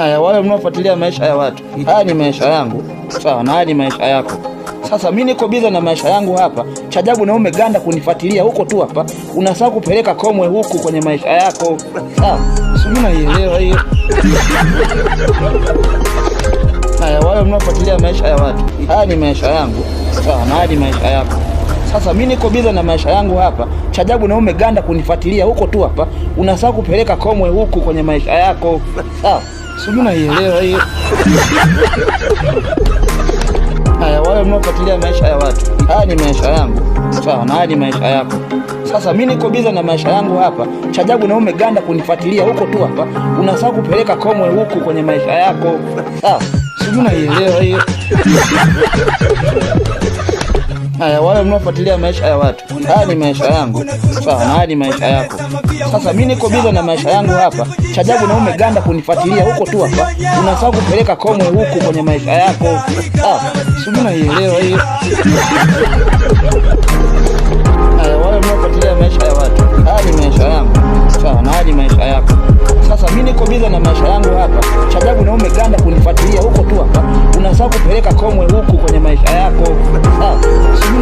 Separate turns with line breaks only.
Haya, wale mnaofuatilia maisha ya watu, haya ni maisha yangu, sawa, na haya ni maisha yako. Sasa mimi niko biza na maisha yangu hapa, chajabu na umeganda kunifuatilia huko tu hapa, unasahau kupeleka komwe huku kwenye maisha yako, sawa? Sijui naielewa hiyo. Haya, wale mnaofuatilia maisha ya watu, haya ni maisha yangu, sawa, na haya ni maisha yako. Sasa mimi niko biza na maisha yangu hapa, chajabu na umeganda kunifuatilia huko tu hapa, unasahau kupeleka komwe huku kwenye maisha yako, sawa? Sijui naielewa hiyo. Haya, wale mnaofuatilia maisha ya watu, haya ni maisha yangu, sawa, na haya ni maisha yako. Sasa mimi niko biza na maisha yangu hapa, chajabu na umeganda kunifuatilia huko tu hapa, unasahau kupeleka komwe huku kwenye maisha yako, sawa? Sijui naielewa hiyo. Haya, wale mnaofuatilia maisha ya watu, haya ni maisha yangu, sawa, na haya ni maisha yako. Sasa mimi niko biza na maisha yangu hapa, chajabu na umeganda kunifuatilia huko tu hapa, unasahau kupeleka komwe huku kwenye maisha yako, sawa? Sijui naielewa hiyo. Haya, wale mnaofuatilia maisha ya watu, haya ni maisha yangu, sawa, na haya ni maisha yako. Sasa mimi niko biza na maisha yangu hapa, chajabu na umeganda kunifuatilia huko tu hapa, unasahau kupeleka komwe huku kwenye maisha yako, sawa? Sijui